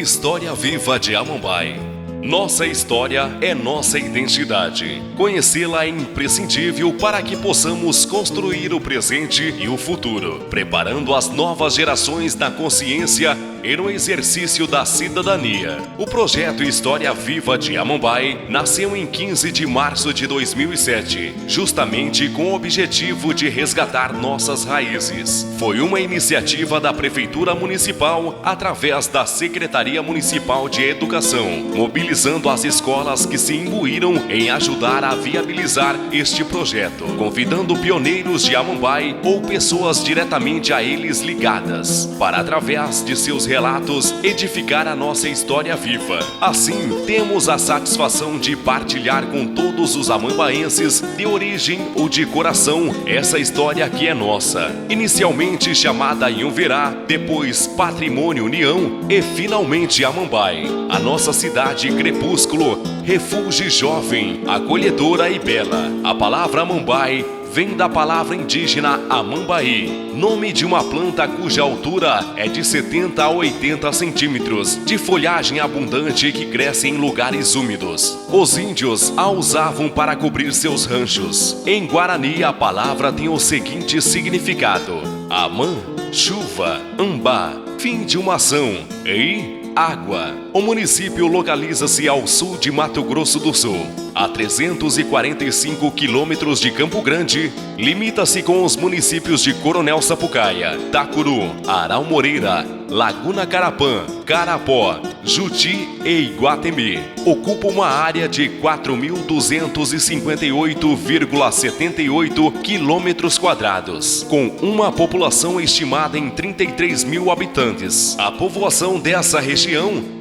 História viva de Amambai. Nossa história é nossa identidade. Conhecê-la é imprescindível para que possamos construir o presente e o futuro, preparando as novas gerações na consciência e no exercício da cidadania. O projeto História Viva de Amambai nasceu em 15 de março de 2007, justamente com o objetivo de resgatar nossas raízes. Foi uma iniciativa da Prefeitura Municipal através da Secretaria Municipal de Educação, mobilizando as escolas que se imbuíram em ajudar a viabilizar este projeto, convidando pioneiros de Amambai ou pessoas diretamente a eles ligadas, para através de seus relatos edificar a nossa história viva. Assim, temos a satisfação de partilhar com todos os amambaenses de origem ou de coração essa história que é nossa, inicialmente chamada Inhuverá, depois Patrimônio União e finalmente Amambai, a nossa cidade crepúsculo, refúgio jovem, acolhedora e bela. A palavra Amambai vem da palavra indígena Amambai, nome de uma planta cuja altura é de 70 a 80 centímetros, de folhagem abundante que cresce em lugares úmidos. Os índios a usavam para cobrir seus ranchos. Em Guarani, a palavra tem o seguinte significado: Amã, chuva, ambá, fim de uma ação, e água. O município localiza-se ao sul de Mato Grosso do Sul, a 345 quilômetros de Campo Grande. Limita-se com os municípios de Coronel Sapucaia, Tacuru, Aral Moreira, Laguna Carapã, Carapó, Juti e Iguatemi. Ocupa uma área de 4.258,78 quilômetros quadrados, com uma população estimada em 33 mil habitantes. A povoação dessa região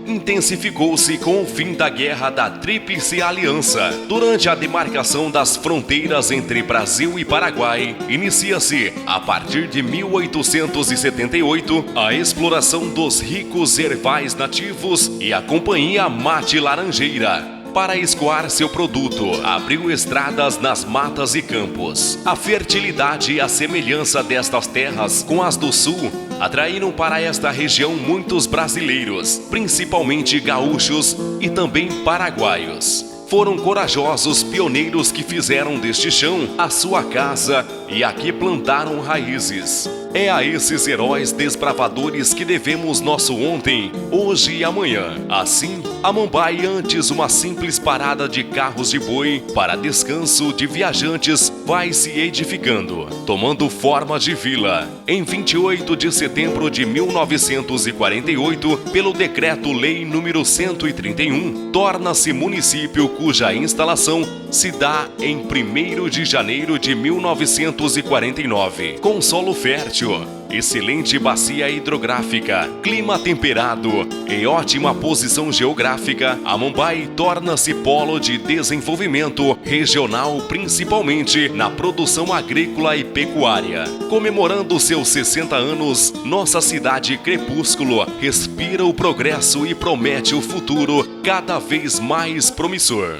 intensificou-se com o fim da Guerra da Tríplice Aliança. Durante a demarcação das fronteiras entre Brasil e Paraguai, inicia-se, a partir de 1878, a exploração dos ricos ervais nativos e a Companhia Mate Laranjeira, para escoar seu produto, abriu estradas nas matas e campos. A fertilidade e a semelhança destas terras com as do sul atraíram para esta região muitos brasileiros, principalmente gaúchos e também paraguaios. Foram corajosos pioneiros que fizeram deste chão a sua casa e aqui plantaram raízes. É a esses heróis desbravadores que devemos nosso ontem, hoje e amanhã. Assim, Amambai, antes uma simples parada de carros de boi para descanso de viajantes, vai se edificando, tomando forma de vila. Em 28 de setembro de 1948, pelo Decreto-Lei número 131, torna-se município cuja instalação se dá em 1º de janeiro de 1949, com solo fértil, excelente bacia hidrográfica, clima temperado e ótima posição geográfica. Amambai torna-se polo de desenvolvimento regional, principalmente na produção agrícola e pecuária. Comemorando seus 60 anos, nossa cidade crepúsculo respira o progresso e promete o futuro cada vez mais promissor.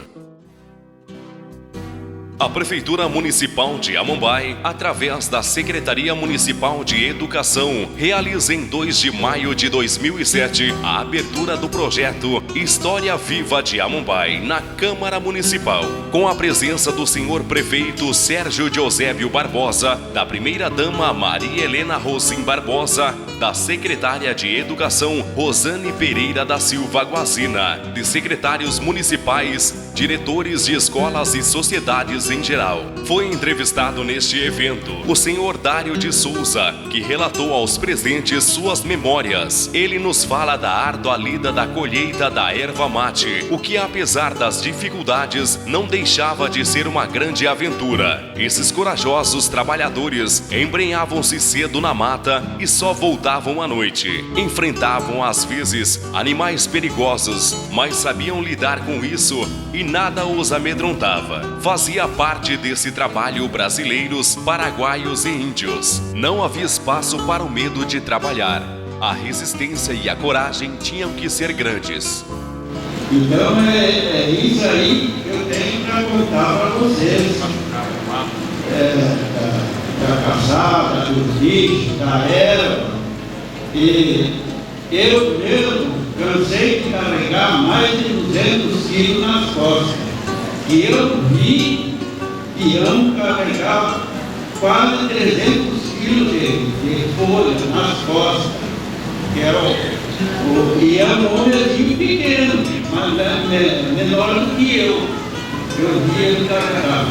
A Prefeitura Municipal de Amambai, através da Secretaria Municipal de Educação, realiza em 2 de maio de 2007 a abertura do projeto História Viva de Amambai na Câmara Municipal, com a presença do senhor prefeito Sérgio Eusébio Barbosa, da primeira-dama Maria Helena Rosim Barbosa, da secretária de Educação Rosane Pereira da Silva Guazina, de secretários municipais, diretores de escolas e sociedades em geral. Foi entrevistado neste evento o senhor Dário de Souza, que relatou aos presentes suas memórias. Ele nos fala da árdua lida da colheita da erva mate, o que, apesar das dificuldades, não deixava de ser uma grande aventura. Esses corajosos trabalhadores embrenhavam-se cedo na mata e só voltavam à noite. Enfrentavam às vezes animais perigosos, mas sabiam lidar com isso e nada os amedrontava. Fazia parte desse trabalho brasileiros, paraguaios e índios. Não havia espaço para o medo de trabalhar. A resistência e a coragem tinham que ser grandes. Então é isso aí que eu tenho para contar para vocês. Da caçada, do bicho, da erva. E eu mesmo cansei de carregar mais de 200 quilos nas costas. E eu vi peão carregar quase 300 quilos de folha nas costas, que era o peão homem pequeno, mas menor do que eu. Eu vi ele carregar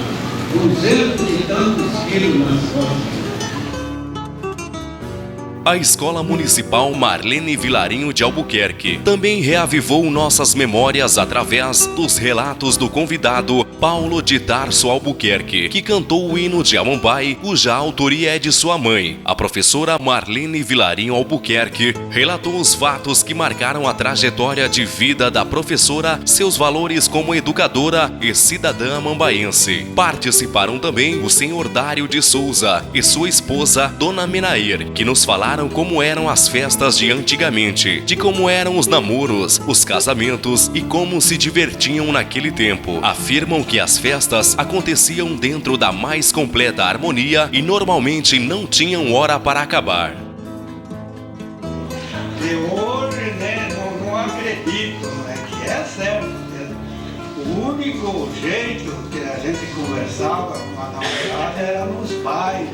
200 e tantos quilos nas costas. A Escola Municipal Marlene Vilarinho de Albuquerque também reavivou nossas memórias através dos relatos do convidado Paulo de Tarso Albuquerque, que cantou o hino de Amambai, cuja autoria é de sua mãe. A professora Marlene Vilarinho Albuquerque relatou os fatos que marcaram a trajetória de vida da professora, seus valores como educadora e cidadã amambaense. Participaram também o senhor Dário de Souza e sua esposa, Dona Menair, que nos falaram como eram as festas de antigamente, de como eram os namoros, os casamentos e como se divertiam naquele tempo. Afirmam que as festas aconteciam dentro da mais completa harmonia e normalmente não tinham hora para acabar. E hoje, né, não acredito, né, que é certo mesmo. O único jeito que a gente conversava com a namorada era nos bailes.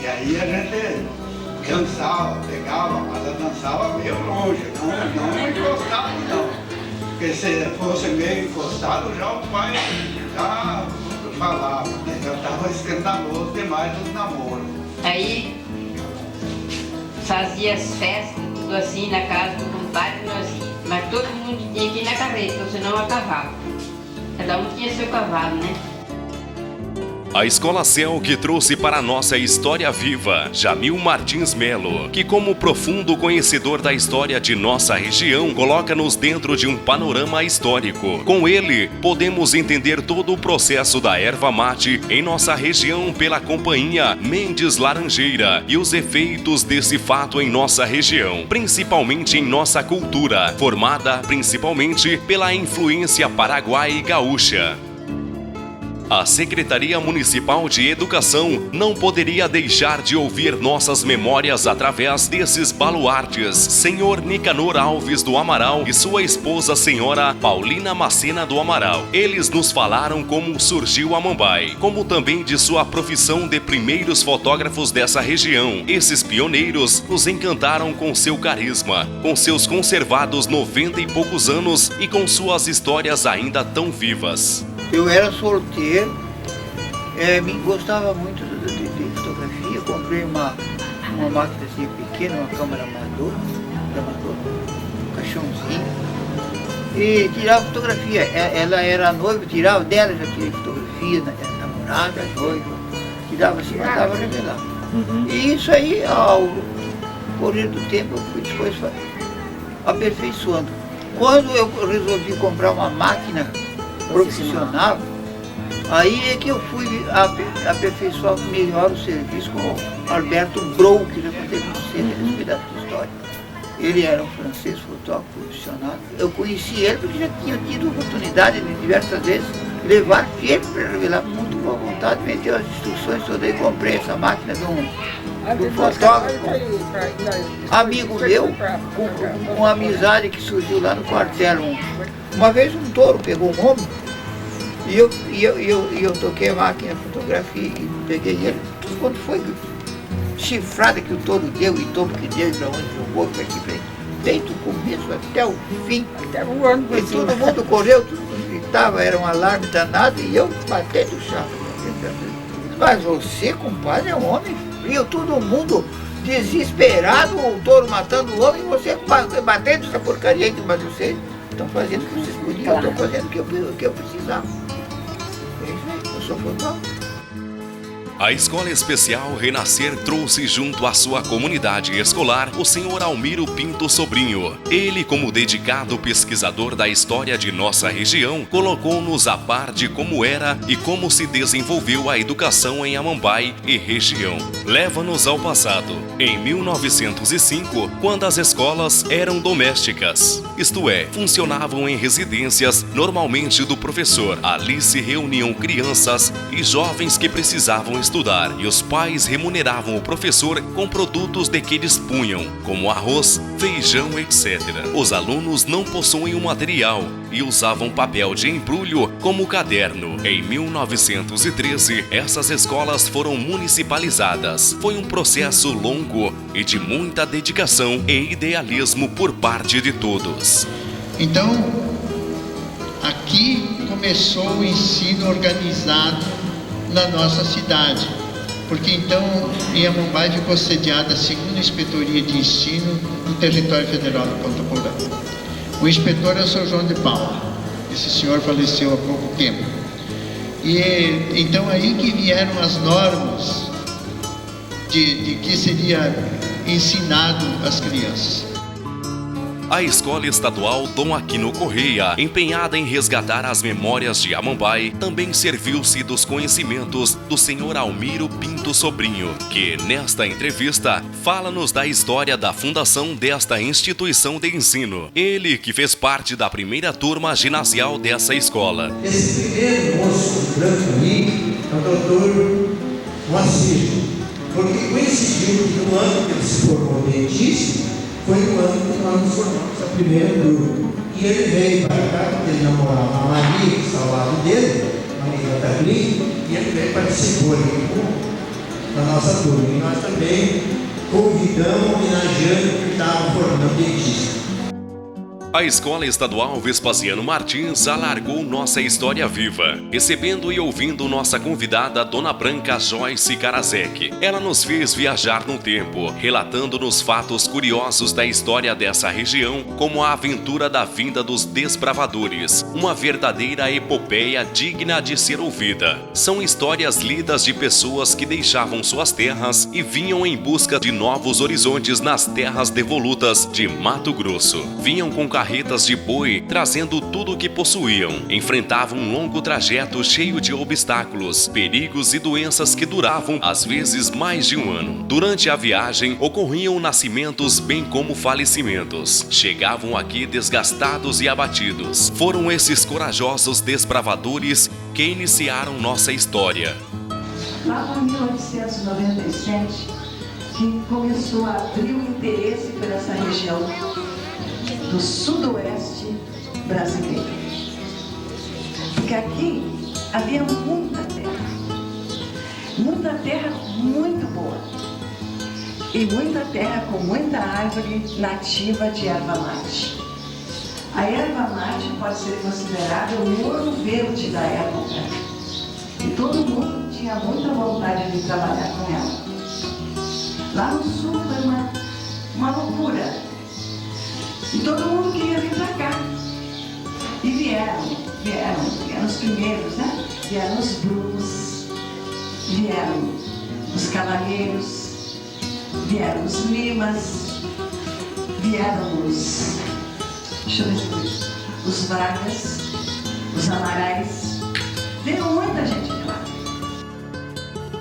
E aí a gente dançava, pegava, mas ela dançava meio longe, não encostado não. Porque se fosse meio encostado, já o pai já falava, né? Já estava escandaloso demais nos namoros. Aí fazia as festas, tudo assim, na casa do compadre, mas todo mundo tinha que ir na carreta, senão a cavalo. Cada um tinha seu cavalo, né? A Escola Céu que trouxe para a nossa história viva Jamil Martins Melo, que como profundo conhecedor da história de nossa região, coloca-nos dentro de um panorama histórico. Com ele, podemos entender todo o processo da erva mate em nossa região pela companhia Mendes Laranjeira e os efeitos desse fato em nossa região, principalmente em nossa cultura, formada principalmente pela influência paraguaia e gaúcha. A Secretaria Municipal de Educação não poderia deixar de ouvir nossas memórias através desses baluartes, senhor Nicanor Alves do Amaral e sua esposa, senhora Paulina Macena do Amaral. Eles nos falaram como surgiu Amambai, como também de sua profissão de primeiros fotógrafos dessa região. Esses pioneiros nos encantaram com seu carisma, com seus conservados 90 e poucos anos e com suas histórias ainda tão vivas. Eu era solteiro, gostava muito de fotografia, comprei uma máquina assim pequena, uma câmera amador, um caixãozinho, e tirava fotografia. Ela era noiva, tirava dela, já tirei fotografia, namorada, noiva, tirava assim, mandava revelar. E isso aí, ao correr do tempo, eu fui depois aperfeiçoando. Quando eu resolvi comprar uma máquina profissional, aí é que eu fui aperfeiçoar melhor o serviço com o Alberto Brou, que já contei com você nesse pedaço de história. Ele era um francês fotógrafo profissional. Eu conheci ele porque já tinha tido oportunidade de diversas vezes levar filme para revelar muito boa vontade, meteu as instruções todas e comprei essa máquina de um fotógrafo, amigo meu, com uma amizade que surgiu lá no quartel. Uma vez um touro pegou um homem e eu toquei a máquina de fotografia e peguei ele. Quando foi chifrada que o touro deu e tombo que deu e para onde jogou, para aqui, desde o começo até o fim. Até voando por cima. Todo mundo correu, todo mundo gritava, era um alarme danado e eu batendo o chão. Mas você, compadre, é um homem frio, todo mundo desesperado, o touro matando o homem e você batendo essa porcaria aí, mas vocês estão fazendo o que vocês podiam, estão fazendo o que eu precisava. É isso aí, eu sou fotógrafo. A Escola Especial Renascer trouxe junto à sua comunidade escolar o senhor Almiro Pinto Sobrinho. Ele, como dedicado pesquisador da história de nossa região, colocou-nos a par de como era e como se desenvolveu a educação em Amambai e região. Leva-nos ao passado, em 1905, quando as escolas eram domésticas, isto é, funcionavam em residências, normalmente do professor. Ali se reuniam crianças e jovens que precisavam estudar. estudar e os pais remuneravam o professor com produtos de que dispunham, como arroz, feijão, etc. Os alunos não possuem o material e usavam papel de embrulho como caderno. Em 1913, essas escolas foram municipalizadas. Foi um processo longo e de muita dedicação e idealismo por parte de todos. Então, aqui começou o ensino organizado na nossa cidade, porque então em Amambai ficou sediada a segunda inspetoria de ensino no território federal de Ponta Porã. O inspetor é o Sr. João de Paula. Esse senhor faleceu há pouco tempo. E então aí que vieram as normas de que seria ensinado às crianças. A Escola Estadual Dom Aquino Correia, empenhada em resgatar as memórias de Amambai, também serviu-se dos conhecimentos do Sr. Almiro Pinto Sobrinho, que, nesta entrevista, fala-nos da história da fundação desta instituição de ensino. Ele que fez parte da primeira turma ginasial dessa escola. Esse primeiro moço de branco ali é o doutor Moacir, porque coincidiu que no ano que ele se formou dentista, foi no ano que nós nos formamos a primeira turma. E ele veio para cá, porque ele namorava a Maria, que está ao lado dele, a amiga da Clínica, e ele veio participou aqui da nossa turma. E nós também convidamos, homenageando que estava formando dentista. A Escola Estadual Vespasiano Martins alargou nossa história viva, recebendo e ouvindo nossa convidada Dona Branca Joyce Karasek. Ela nos fez viajar no tempo, relatando-nos fatos curiosos da história dessa região, como a aventura da vinda dos desbravadores, uma verdadeira epopeia digna de ser ouvida. São histórias lidas de pessoas que deixavam suas terras e vinham em busca de novos horizontes nas terras devolutas de Mato Grosso. Vinham com carretas de boi, trazendo tudo o que possuíam. Enfrentavam um longo trajeto cheio de obstáculos, perigos e doenças que duravam, às vezes, mais de um ano. Durante a viagem, ocorriam nascimentos bem como falecimentos. Chegavam aqui desgastados e abatidos. Foram esses corajosos desbravadores que iniciaram nossa história. Lá em 1897, que começou a abrir o interesse por essa região do sudoeste brasileiro. Porque aqui havia muita terra muito boa, e muita terra com muita árvore nativa de erva mate. A erva mate pode ser considerada o ouro verde da época, e todo mundo tinha muita vontade de trabalhar com ela. Lá no sul foi uma loucura. E todo mundo queria vir para cá. E vieram os primeiros, né? Vieram os Brunos, vieram os Cavalheiros, vieram os Limas, vieram os Bragas, os Amarais. Veio muita gente de lá.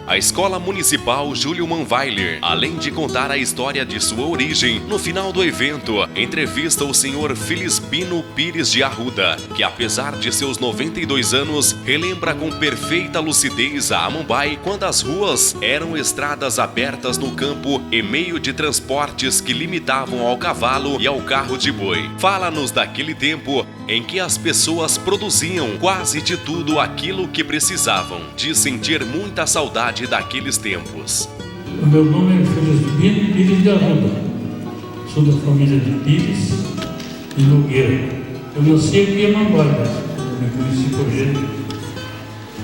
A Escola Municipal Júlio Manweiler, além de contar a história de sua origem, no final do evento, entrevista o Sr. Felisbino Pires de Arruda, que apesar de seus 92 anos, relembra com perfeita lucidez a Amambai quando as ruas eram estradas abertas no campo e meio de transportes que limitavam ao cavalo e ao carro de boi. Fala-nos daquele tempo em que as pessoas produziam quase de tudo aquilo que precisavam, de sentir muita saudade daqueles tempos. O meu nome é Felisbino Pires de Arruda, sou da família de Pires e Nogueira. Eu nasci aqui em Amambai, me conheci por gente.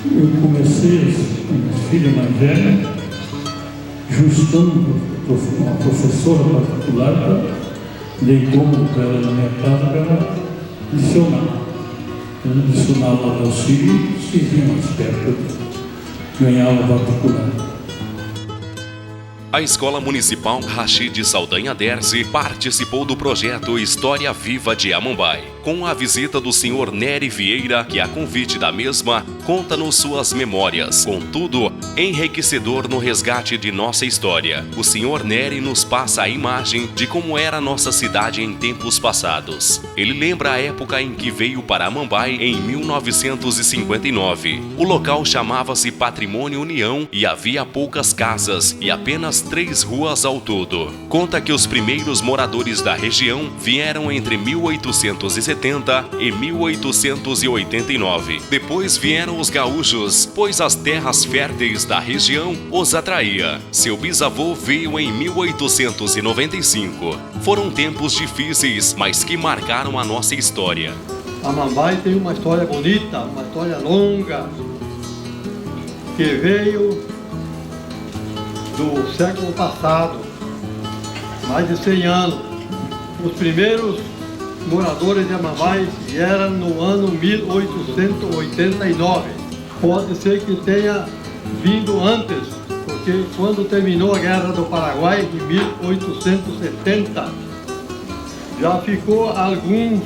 Eu comecei com minha filha mais velha, justando uma professora particular, dei cômodo para ela na minha casa para ela licionar. Eu licionava meus filhos que vinham mais perto. Ganhava particular. A Escola Municipal Rachid Saldanha Derzi participou do projeto História Viva de Amambai, com a visita do Sr. Nery Vieira, que a convite da mesma conta-nos suas memórias, contudo enriquecedor no resgate de nossa história. O Sr. Nery nos passa a imagem de como era nossa cidade em tempos passados. Ele lembra a época em que veio para Amambai em 1959. O local chamava-se Patrimônio União e havia poucas casas e apenas 3 ruas ao todo. Conta que os primeiros moradores da região vieram entre 1870 e 1889. Depois vieram os gaúchos, pois as terras férteis da região os atraía. Seu bisavô veio em 1895. Foram tempos difíceis, mas que marcaram a nossa história. Amambai tem uma história bonita, uma história longa, que veio do século passado, mais de 100 anos. Os primeiros moradores de Amambai vieram no ano 1889. Pode ser que tenha vindo antes, porque quando terminou a Guerra do Paraguai, em 1870, já ficou alguns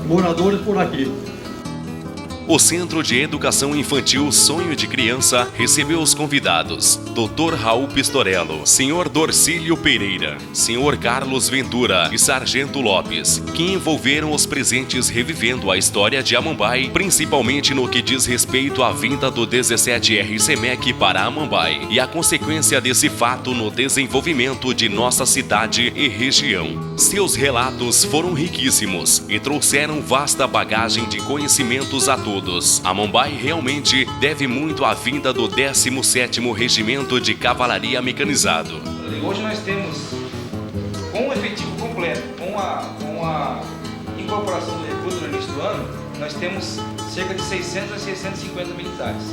moradores por aqui. O Centro de Educação Infantil Sonho de Criança recebeu os convidados Dr. Raul Pistorello, Sr. Dorcílio Pereira, Sr. Carlos Ventura e Sargento Lopes, que envolveram os presentes revivendo a história de Amambai, principalmente no que diz respeito à vinda do 17R CEMEC para Amambai e a consequência desse fato no desenvolvimento de nossa cidade e região. Seus relatos foram riquíssimos e trouxeram vasta bagagem de conhecimentos a todos. Amambai realmente deve muito à vinda do 17º Regimento de Cavalaria Mecanizado. Hoje nós temos, com o efetivo completo, com a incorporação do recruta no início do ano, nós temos cerca de 600 a 650 militares,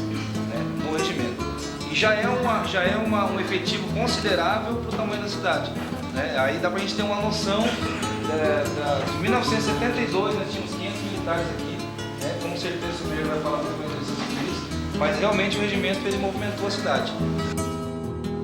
né, no regimento. E já é um efetivo considerável para o tamanho da cidade, né? Aí dá para a gente ter uma noção, de 1972 nós tínhamos 500 militares aqui. Com certeza o superior vai falar muito desses filhos, mas realmente o regimento ele movimentou a cidade.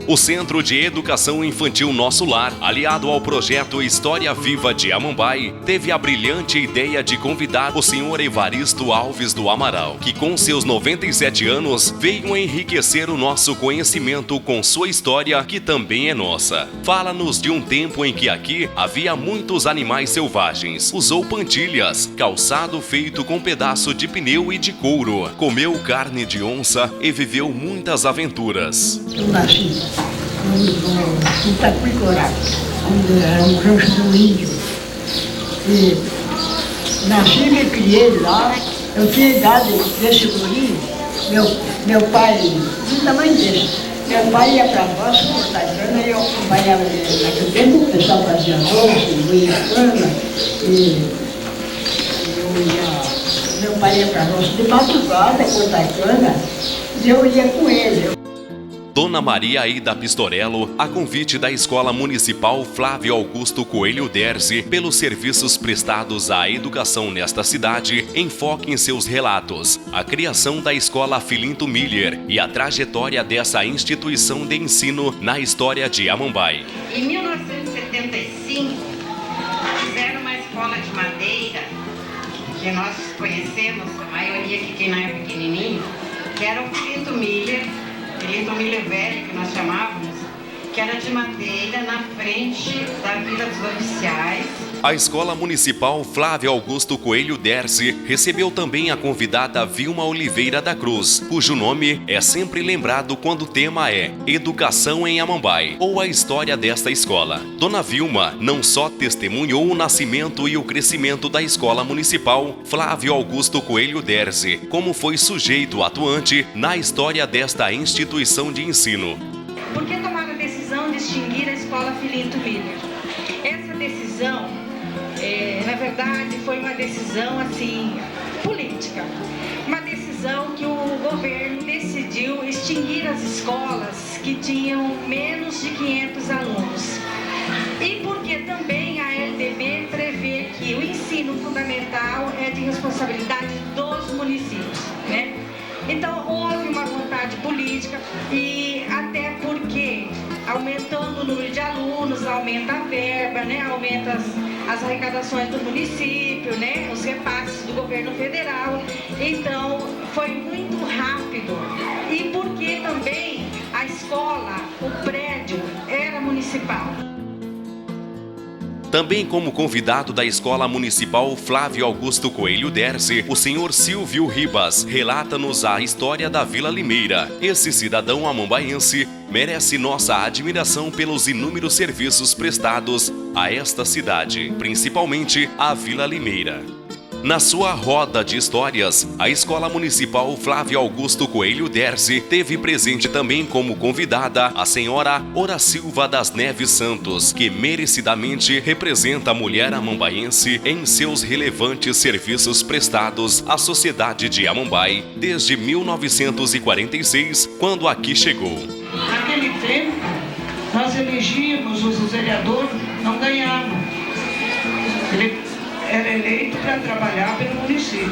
O Centro de Educação Infantil Nosso Lar, aliado ao projeto História Viva de Amambai, teve a brilhante ideia de convidar o Sr. Evaristo Alves do Amaral, que com seus 97 anos veio enriquecer o nosso conhecimento com sua história, que também é nossa. Fala-nos de um tempo em que aqui havia muitos animais selvagens, usou pantilhas, calçado feito com pedaço de pneu e de couro, comeu carne de onça e viveu muitas aventuras. Eu nasci no Taquicorá, onde era um rancho do índio. E nasci e me criei lá. Eu tinha idade desse guri. Meu pai, do tamanho desse, meu pai ia para a roça cortar cana e eu acompanhava ele. Naquele tempo o pessoal fazia arroz, moía cana e meu pai ia para a roça de madrugada cortar cana e eu ia com ele. Dona Maria Aida Pistorello, a convite da Escola Municipal Flávio Augusto Coelho Derzi, pelos serviços prestados à educação nesta cidade, enfoca em seus relatos a criação da Escola Filinto Miller e a trajetória dessa instituição de ensino na história de Amambai. Em 1975, fizeram uma escola de madeira, que nós conhecemos, a maioria que quem não é pequenininho, que era o Filinto Miller velho, que nós chamávamos, que era de madeira na frente da Vila dos Oficiais. A Escola Municipal Flávio Augusto Coelho Derzi recebeu também a convidada Vilma Oliveira da Cruz, cujo nome é sempre lembrado quando o tema é Educação em Amambai, ou a história desta escola. Dona Vilma não só testemunhou o nascimento e o crescimento da Escola Municipal Flávio Augusto Coelho Derzi, como foi sujeito atuante na história desta instituição de ensino. Por que tomaram a decisão de extinguir a Escola Filinto Miller? Essa decisão, na verdade, foi uma decisão assim, política. Uma decisão que o governo decidiu extinguir as escolas que tinham menos de 500 alunos. E porque também a LDB prevê que o ensino fundamental é de responsabilidade dos municípios, né? Então houve uma vontade política e até porque aumentando o número de alunos, aumenta a verba, né? Aumenta as arrecadações do município, né? Os repasses do governo federal. Então, foi muito rápido. E porque também a escola, o prédio, era municipal. Também como convidado da Escola Municipal Flávio Augusto Coelho Derce, o senhor Silvio Ribas relata-nos a história da Vila Limeira. Esse cidadão amambaense merece nossa admiração pelos inúmeros serviços prestados a esta cidade, principalmente a Vila Limeira. Na sua roda de histórias, a Escola Municipal Flávio Augusto Coelho Derce teve presente também como convidada a senhora Ora Silva das Neves Santos, que merecidamente representa a mulher amambaense em seus relevantes serviços prestados à sociedade de Amambai desde 1946, quando aqui chegou. Naquele tempo, nós elegíamos os vereadores, não ganhamos. Ele era eleito para trabalhar pelo município.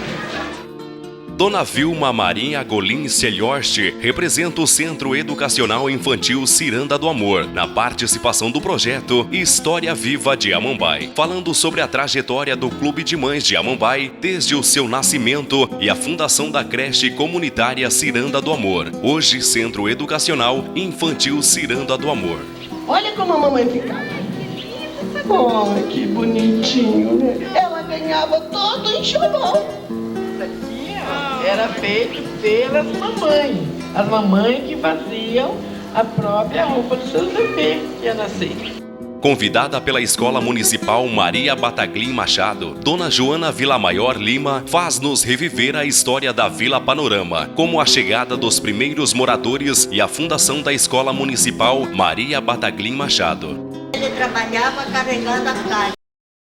Dona Vilma Marinha Golim Celhorst representa o Centro Educacional Infantil Ciranda do Amor, na participação do projeto História Viva de Amambai, falando sobre a trajetória do Clube de Mães de Amambai desde o seu nascimento e a fundação da creche comunitária Ciranda do Amor, hoje Centro Educacional Infantil Ciranda do Amor. Olha como a mamãe ficava. Oh, que bonitinho, né? Ela ganhava todo enxoval. Era feito pelas mamães. As mamães que faziam a própria roupa dos seus bebês que ia nascer. Convidada pela Escola Municipal Maria Bataglin Machado, Dona Joana Villamaior Lima faz-nos reviver a história da Vila Panorama, como a chegada dos primeiros moradores e a fundação da Escola Municipal Maria Bataglin Machado. Ele trabalhava carregando a carga.